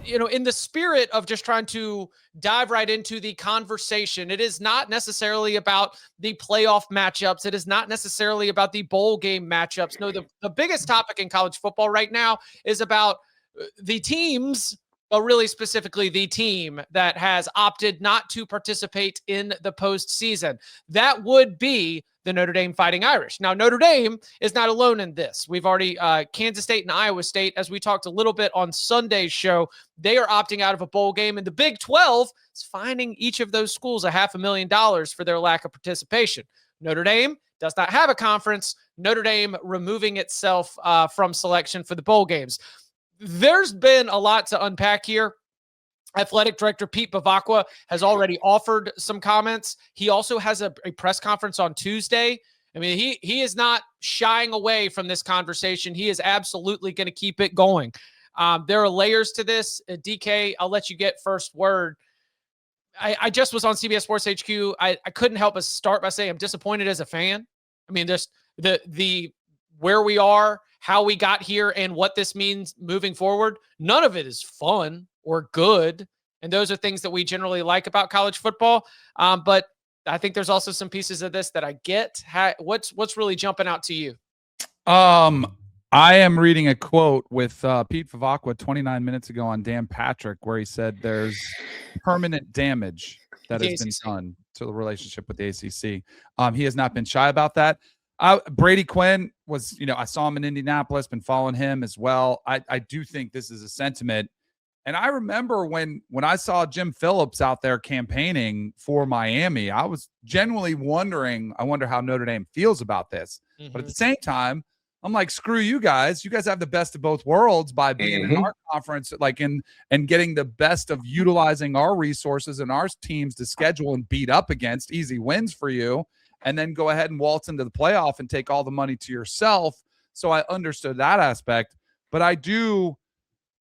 in the spirit of just trying to dive right into the conversation, it is not necessarily about the playoff matchups. It is not necessarily about the bowl game matchups. No, the biggest topic in college football right now is about the teams, but really specifically the team that has opted not to participate in the postseason. That would be the Notre Dame Fighting Irish. Now, Notre Dame is not alone in this. We've already, Kansas State and Iowa State, as we talked a little bit on Sunday's show, they are opting out of a bowl game, and the Big 12 is fining each of those schools $500,000 for their lack of participation. Notre Dame does not have a conference. Notre Dame removing itself from selection for the bowl games. There's been a lot to unpack here. Athletic Director Pete Bavacqua has already offered some comments. He also has a press conference on Tuesday. I mean, he is not shying away from this conversation. He is absolutely going to keep it going. There are layers to this. DK, I'll let you get first word. I just was on CBS Sports HQ. I couldn't help but start by saying I'm disappointed as a fan. I mean, just the where we are, how we got here, and what this means moving forward. None of it is fun or good. And those are things that we generally like about college football. But I think there's also some pieces of this that I get. What's really jumping out to you? I am reading a quote with Pete Bavacqua 29 minutes ago on Dan Patrick, where he said there's permanent damage that has been done to the relationship with the ACC. He has not been shy about that. Brady Quinn was, I saw him in Indianapolis, been following him as well. I do think this is a sentiment. And I remember when I saw Jim Phillips out there campaigning for Miami, I was genuinely wondering, I wonder how Notre Dame feels about this. Mm-hmm. But at the same time, I'm like, screw you guys. You guys have the best of both worlds by being in our conference, and getting the best of utilizing our resources and our teams to schedule and beat up against. Easy wins for you. And then go ahead and waltz into the playoff and take all the money to yourself. So I understood that aspect. But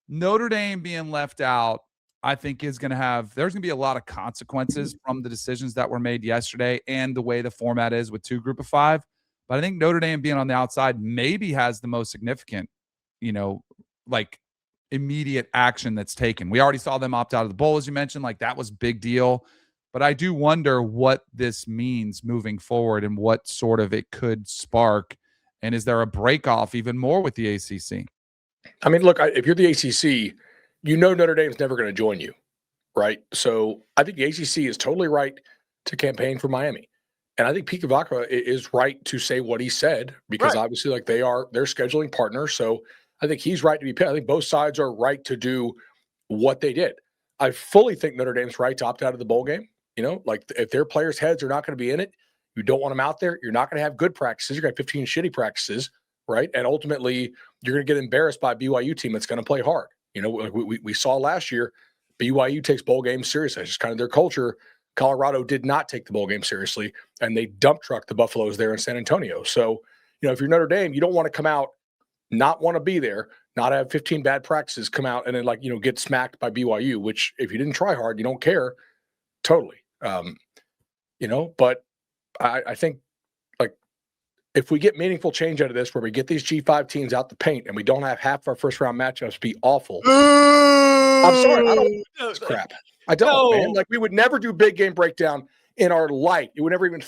Notre Dame being left out, I think there's going to be a lot of consequences from the decisions that were made yesterday and the way the format is with 2 group of 5. But I think Notre Dame being on the outside maybe has the most significant, immediate action that's taken. We already saw them opt out of the bowl, as you mentioned, that was a big deal. But I do wonder what this means moving forward and what sort of it could spark. And is there a break-off even more with the ACC? I mean, look, if you're the ACC, Notre Dame's never going to join you, right? So I think the ACC is totally right to campaign for Miami. And I think Pete Bavacqua is right to say what he said, because obviously they're scheduling partners. So I think he's right to be picked. I think both sides are right to do what they did. I fully think Notre Dame's right to opt out of the bowl game. If their players' heads are not going to be in it, you don't want them out there. You're not going to have good practices. You're going to have 15 shitty practices, right? And ultimately, you're going to get embarrassed by a BYU team that's going to play hard. We saw last year, BYU takes bowl games seriously. It's just kind of their culture. Colorado did not take the bowl game seriously, and they dump trucked the Buffaloes there in San Antonio. So, if you're Notre Dame, you don't want to come out, not want to be there, not have 15 bad practices, come out and then get smacked by BYU, which if you didn't try hard, you don't care. Totally. But I think if we get meaningful change out of this, where we get these G5 teams out the paint and we don't have half of our first round matchups be awful. I'm sorry. I don't want this crap. I don't, man. We would never do big game breakdown in our life. You would never even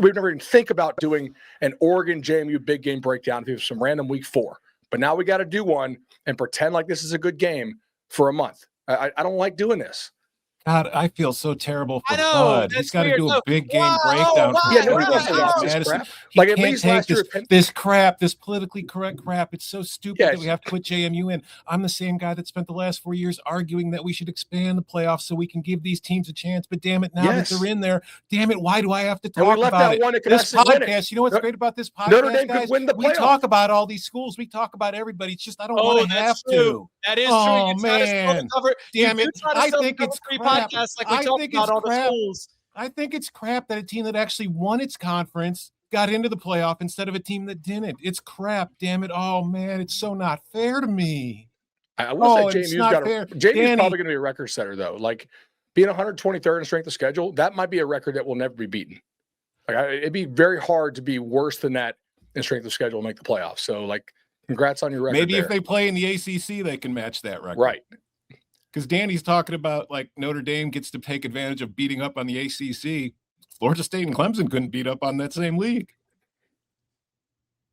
we'd never even think about doing an Oregon JMU big game breakdown if it was some random week 4. But now we got to do one and pretend like this is a good game for a month. I don't like doing this. God, I feel so terrible for Bud. He's got to do a big game breakdown. Nobody wants to watch this crap. At least last year, this crap, this politically correct crap. It's so stupid that we have to put JMU in. I'm the same guy that spent the last 4 years arguing that we should expand the playoffs so we can give these teams a chance. But damn it, now that they're in there, damn it, why do I have to talk about it? This podcast, you know what's great about this podcast, Notre Dame guys? could win the playoffs. We talk about all these schools. We talk about everybody. It's just I don't want to have to. That is true. Oh, man. Damn it. I think it's crap. I think it's crap that a team that actually won its conference got into the playoff instead of a team that didn't. It's crap, damn it. Oh, man, it's so not fair to me. I will say JMU's probably going to be a record setter, though. Being 123rd in strength of schedule, that might be a record that will never be beaten. It'd be very hard to be worse than that in strength of schedule and make the playoffs. So, congrats on your record. Maybe if they play in the ACC, they can match that record. Right. because Danny's talking about like Notre Dame gets to take advantage of beating up on the ACC. Florida State and Clemson couldn't beat up on that same league.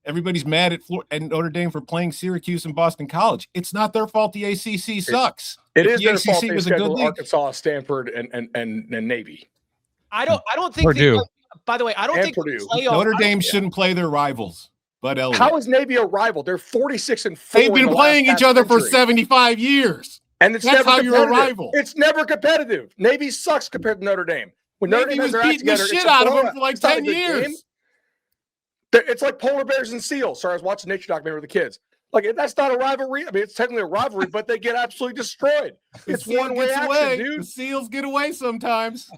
Everybody's mad at Notre Dame for playing Syracuse and Boston College. It's not their fault. The ACC sucks. It is their ACC fault. They was a good scheduled league. Arkansas, Stanford, and Navy. I don't think. Purdue. By the way, I don't think Notre Dame shouldn't play their rivals. Bud Elliott. How is Navy a rival? They're 46-4. They've been playing each other for 75 years. And it's That's never how you're a rival. It's never competitive. Navy sucks compared to Notre Dame. When Notre Navy Dame was has their act beating the together, shit it's a out of blowout. them for like It's not a 10 good years. game. It's like polar bears and seals. Sorry, I was watching Nature documentary with the kids. Like, that's not a rivalry. I mean, it's technically a rivalry, but they get absolutely destroyed. It's one-way action, dude. The seals get away sometimes.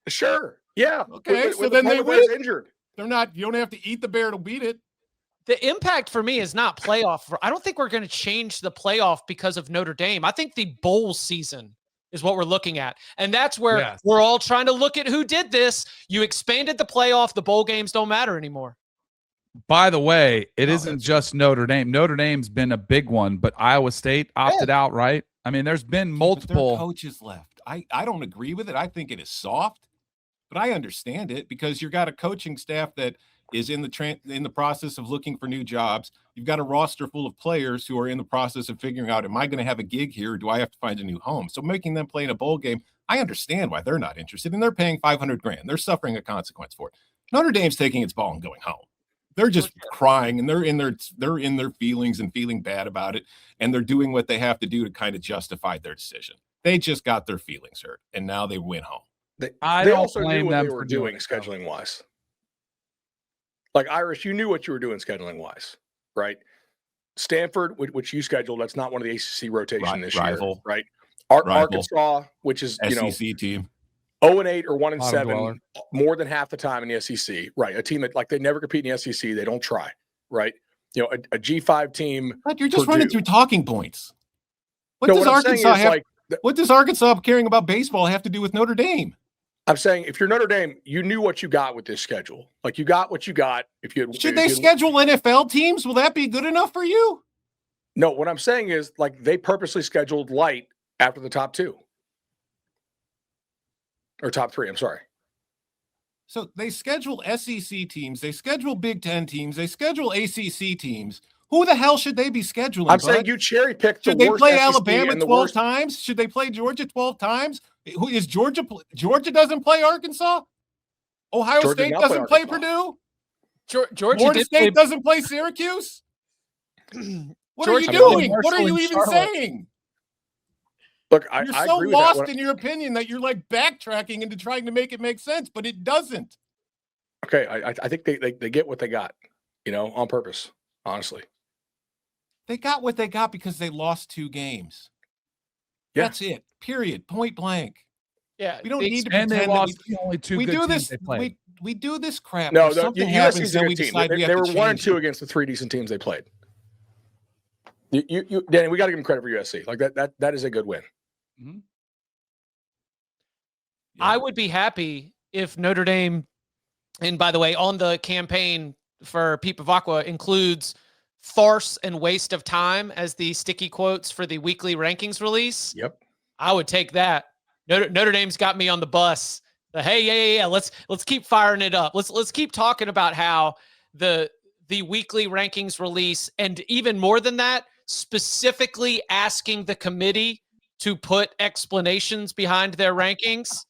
Sure. Yeah. Okay, so then they win. Injured. They're not. You don't have to eat the bear to beat it. The impact for me is not playoff. I don't think we're going to change the playoff because of Notre Dame. I think the bowl season is what we're looking at. And that's where we're all trying to look at who did this. You expanded the playoff. The bowl games don't matter anymore. By the way, it isn't just Notre Dame. Notre Dame's been a big one, but Iowa State opted out, right? I mean, there's been multiple coaches left. I don't agree with it. I think it is soft, but I understand it because you've got a coaching staff that is in the process of looking for new jobs. You've got a roster full of players who are in the process of figuring out, am I going to have a gig here or do I have to find a new home? So making them play in a bowl game, I understand why they're not interested, and they're paying $500,000. They're suffering a consequence for it. Notre Dame's taking its ball and going home. They're just crying and they're in their feelings and feeling bad about it. And they're doing what they have to do to kind of justify their decision. They just got their feelings hurt and now they went home. They also knew what they were doing scheduling wise. Like Irish, you knew what you were doing scheduling wise, right? Stanford, which you scheduled, that's not one of the ACC rotation this year, right? Arkansas, which is SEC team. 0-8 or 1-7 more than half the time in the SEC, right? A team that like they never compete in the SEC, they don't try, right? You know, a G5 team. But you're just running through talking points. What does Arkansas have? What does Arkansas caring about baseball have to do with Notre Dame? I'm saying if you're Notre Dame, you knew what you got with this schedule. Like you got what you got. Should they schedule NFL teams? Will that be good enough for you? No, what I'm saying is like they purposely scheduled light after the top two. Or top three, I'm sorry. So they schedule SEC teams, they schedule Big Ten teams, they schedule ACC teams. Who the hell should they be scheduling? I'm saying you cherry picked. Should they play Alabama 12 times? Should they play Georgia 12 times? Who is Georgia? Georgia doesn't play Arkansas. Ohio State doesn't play Purdue. Florida State doesn't play Syracuse. What are you doing? What are you even saying? Look, you're so lost in your opinion that you're like backtracking into trying to make it make sense, but it doesn't. Okay, I think they get what they got, on purpose, honestly. They got what they got because they lost 2 games. Yeah. That's it. Period. Point blank. Yeah. We don't need to pretend they lost only 2 good teams they played. We do this crap. No, something happens, then we decide they were 1 and 2 against the 3 decent teams they played. You Danny, we got to give them credit for USC. Like that is a good win. Mm-hmm. Yeah. I would be happy if Notre Dame, and by the way, on the campaign for Pete Bavacqua includes farce and waste of time as the sticky quotes for the weekly rankings release. Yep. I would take that. Notre Dame's got me on the bus. Hey, yeah. Let's keep firing it up. Let's keep talking about how the weekly rankings release, and even more than that, specifically asking the committee to put explanations behind their rankings.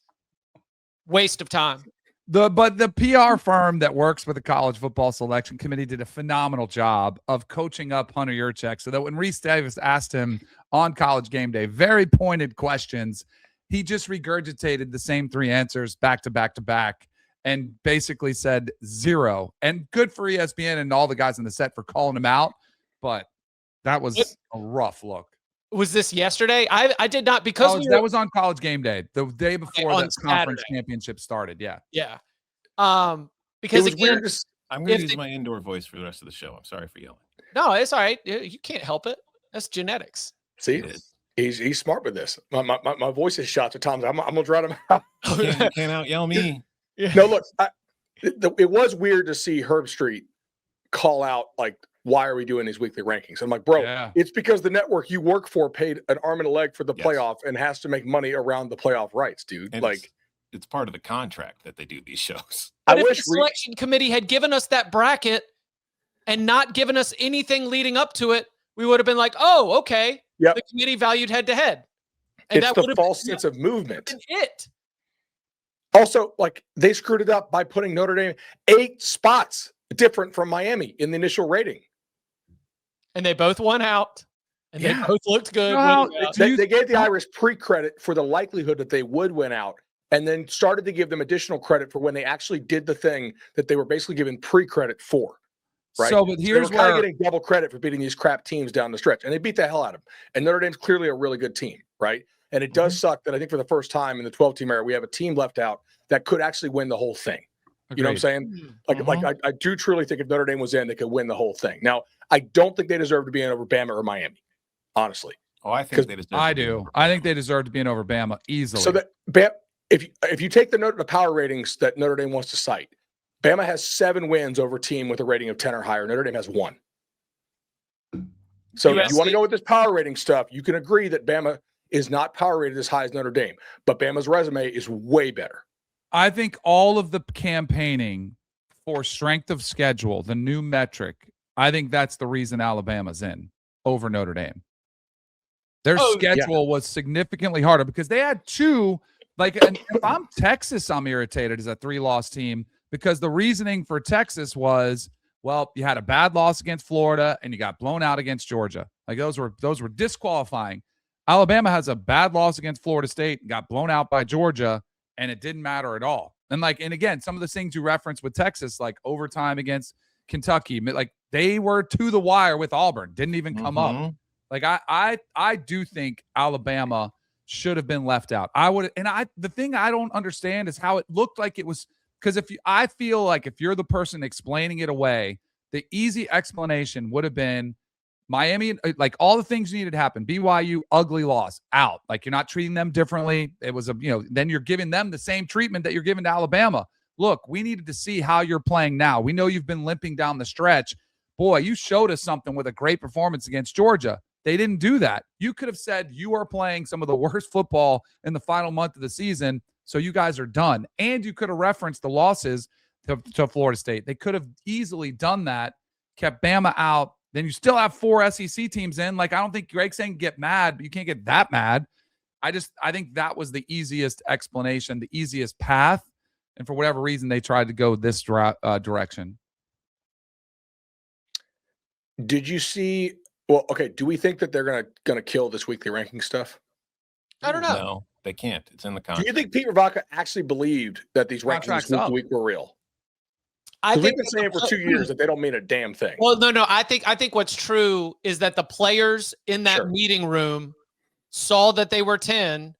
Waste of time. But the PR firm that works with the college football selection committee did a phenomenal job of coaching up Hunter Yurchek so that when Reese Davis asked him on College Game Day very pointed questions, he just regurgitated the same 3 answers back to back to back and basically said 0. And good for ESPN and all the guys in the set for calling him out, but that was a rough look. Was this yesterday? I did not, because that was on College Game Day, the day before the conference championship started. Yeah. Because again, I'm going to use my indoor voice for the rest of the show. I'm sorry for yelling. No, it's all right. You can't help it. That's genetics. See, he's smart with this. My voice is shot to Tom's. I'm gonna drown him out. You can't out yell me. Yeah. No, look, it was weird to see Herb Street call out like why are we doing these weekly rankings? I'm like, bro, it's because the network you work for paid an arm and a leg for the playoff and has to make money around the playoff rights, dude. And like, it's part of the contract that they do these shows. But if the selection committee had given us that bracket and not given us anything leading up to it, we would have been like, oh, okay. Yep. The committee valued head-to-head. And it's the false sense of movement. It. Also, like, they screwed it up by putting Notre Dame 8 spots different from Miami in the initial rating. And they both won out. And they both looked good. They gave the Irish pre-credit for the likelihood that they would win out, and then started to give them additional credit for when they actually did the thing that they were basically given pre-credit for. Right. So, but here's where getting double credit for beating these crap teams down the stretch, and they beat the hell out of them. And Notre Dame's clearly a really good team, right? And it does suck that I think for the first time in the 12-team era, we have a team left out that could actually win the whole thing. Agreed. You know what I'm saying? Like I do truly think if Notre Dame was in, they could win the whole thing. Now, I don't think they deserve to be in over Bama or Miami, honestly. Oh, I think they deserve. I do. I think they deserve to be in over Bama easily. So that if you take the power ratings that Notre Dame wants to cite, Bama has 7 wins over a team with a rating of 10 or higher. Notre Dame has 1. So if you want to go with this power rating stuff, you can agree that Bama is not power rated as high as Notre Dame, but Bama's resume is way better. I think all of the campaigning for strength of schedule, the new metric, I think that's the reason Alabama's in over Notre Dame. Their schedule was significantly harder because they had 2. Like, and if I'm Texas, I'm irritated as a 3-loss team because the reasoning for Texas was, well, you had a bad loss against Florida and you got blown out against Georgia. Like those were disqualifying. Alabama has a bad loss against Florida State, got blown out by Georgia, and it didn't matter at all. And again, some of the things you referenced with Texas, like overtime against Kentucky, like they were to the wire with Auburn, didn't even come up. Like I do think Alabama should have been left out. The thing I don't understand is how it looked like it was, because I feel like if you're the person explaining it away, the easy explanation would have been Miami, like all the things needed to happen. BYU, ugly loss, out. Like you're not treating them differently. It was then you're giving them the same treatment that you're giving to Alabama. Look, we needed to see how you're playing now. We know you've been limping down the stretch. Boy, you showed us something with a great performance against Georgia. They didn't do that. You could have said you are playing some of the worst football in the final month of the season, so you guys are done. And you could have referenced the losses to Florida State. They could have easily done that, kept Bama out. Then you still have 4 SEC teams in. Like, I don't think Greg's saying get mad, but you can't get that mad. I think that was the easiest explanation, the easiest path. And for whatever reason, they tried to go this direction. Did you see? Well, okay. Do we think that they're gonna kill this weekly ranking stuff? I don't know. No, they can't. It's in the contract. Do you think Pete Ravaka actually believed that these rankings week to week were real? I think we've been saying for 2 years that they don't mean a damn thing. Well, no. I think what's true is that the players in that meeting room saw that they were 10,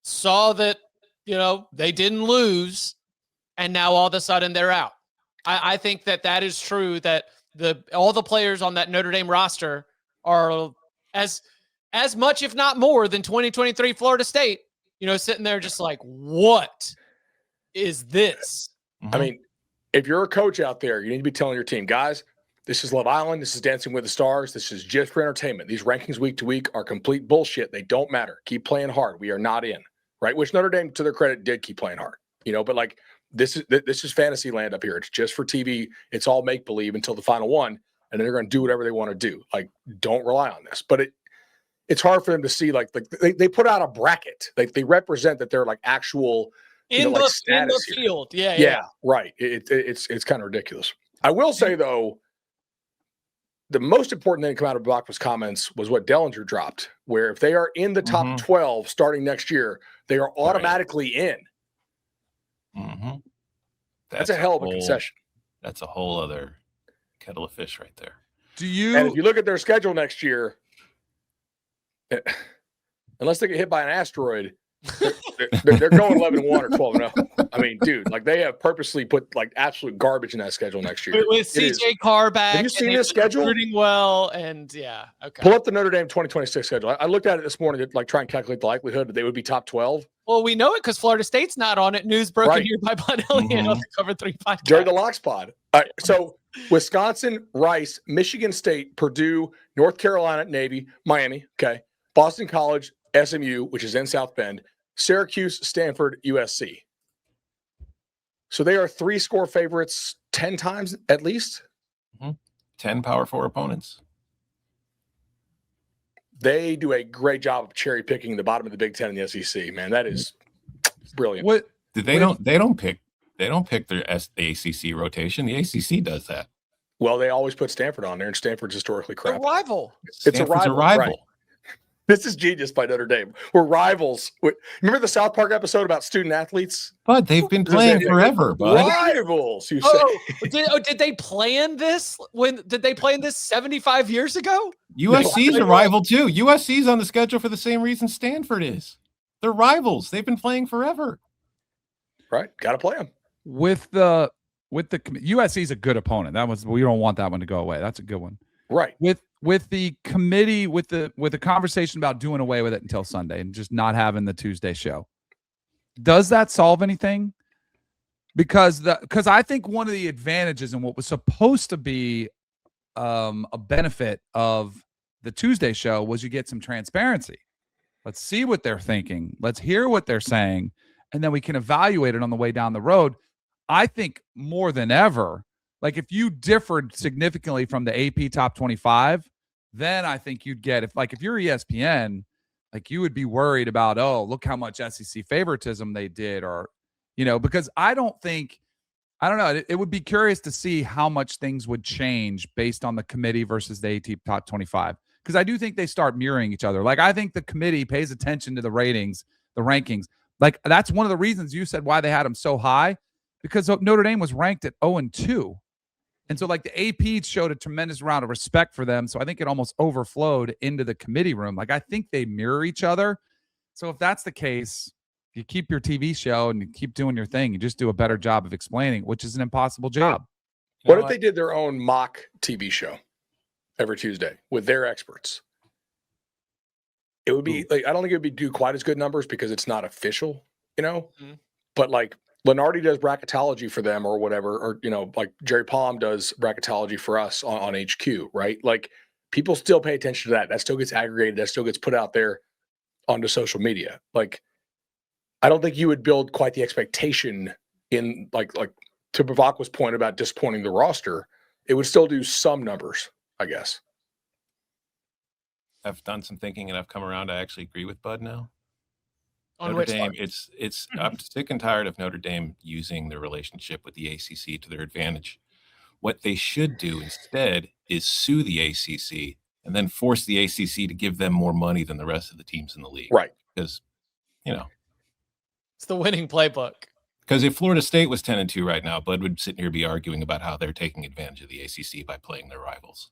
saw that they didn't lose, and now all of a sudden they're out. I think that is true. That all the players on that Notre Dame roster are as much, if not more, than 2023 Florida State. Sitting there just like, what is this? I mean, if you're a coach out there, you need to be telling your team, guys, this is Love Island. This is Dancing with the Stars. This is just for entertainment. These rankings week to week are complete bullshit. They don't matter. Keep playing hard. We are not in, right? Which Notre Dame, to their credit, did keep playing hard, but like this is fantasy land up here. It's just for TV. It's all make believe until the final one, and then they're going to do whatever they want to do. Like, don't rely on this. But it's hard for them to see. Like they put out a bracket. Like they represent that they're like actual. In the field. Yeah, right. It's kind of ridiculous. I will say, though, the most important thing to come out of Bachman's comments was what Dellinger dropped, where if they are in the top 12 starting next year, they are automatically in. That's a hell of a concession. That's a whole other kettle of fish right there. And if you look at their schedule next year, unless they get hit by an asteroid, they're going 11-1 or 12-0. I mean, dude, like they have purposely put like absolute garbage in that schedule next year. With CJ Carr back. Have you seen this schedule? Recruiting well, and yeah, okay. Pull up the Notre Dame 2026 schedule. I looked at it this morning to like try and calculate the likelihood that they would be top 12. Well, we know it because Florida State's not on it. News broken here by Bud Elliott on the Cover 3 podcast. During the Locks pod. All right, so Wisconsin, Rice, Michigan State, Purdue, North Carolina, Navy, Miami, okay, Boston College, SMU, which is in South Bend, Syracuse, Stanford, USC. So they are 3-score favorites 10 times at least. 10 Power 4 opponents. They do a great job of cherry picking the bottom of the Big Ten and the SEC. Man, that is brilliant. They don't pick their ACC rotation. The ACC does that. Well, they always put Stanford on there, and Stanford's historically crap. A rival. It's a rival. Right. This is genius by Notre Dame. We're rivals. Remember the South Park episode about student athletes? Bud, they've been playing forever, bud. Rivals, you say. Did they plan this? Did they plan this 75 years ago? USC's a rival too. USC's on the schedule for the same reason Stanford is. They're rivals. They've been playing forever. Right. Got to play them. With the USC is a good opponent. We don't want that one to go away. That's a good one. Right. With the committee, with the conversation about doing away with it until Sunday and just not having the Tuesday show, does that solve anything? Because I think one of the advantages and what was supposed to be a benefit of the Tuesday show was you get some transparency. Let's see what they're thinking. Let's hear what they're saying, and then we can evaluate it on the way down the road. I think more than ever, like if you differed significantly from the AP top 25, then I think you'd get, if you're ESPN, like you would be worried about, oh, look how much SEC favoritism they did, or, because I don't know. It would be curious to see how much things would change based on the committee versus the AP top 25. Because I do think they start mirroring each other. Like I think the committee pays attention to the ratings, the rankings. Like that's one of the reasons you said why they had them so high, because Notre Dame was ranked at 0-2. And so like the AP showed a tremendous amount of respect for them. So I think it almost overflowed into the committee room. Like I think they mirror each other. So if that's the case, you keep your TV show and you keep doing your thing. You just do a better job of explaining, which is an impossible job. What if they did their own mock TV show every Tuesday with their experts? It would be like, I don't think it would do quite as good numbers because it's not official, but like Lenardi does bracketology for them or whatever, or, like Jerry Palm does bracketology for us on HQ, right? Like people still pay attention to that. That still gets aggregated. That still gets put out there onto social media. Like, I don't think you would build quite the expectation in like to Bavacqua's point about disappointing the roster. It would still do some numbers, I guess. I've done some thinking and I've come around. I actually agree with Bud now. On Notre Dame, part? it's I'm sick and tired of Notre Dame using their relationship with the ACC to their advantage. What they should do instead is sue the ACC and then force the ACC to give them more money than the rest of the teams in the league. Right. Because, it's the winning playbook. Because if Florida State was 10-2 right now, Bud would sit here be arguing about how they're taking advantage of the ACC by playing their rivals.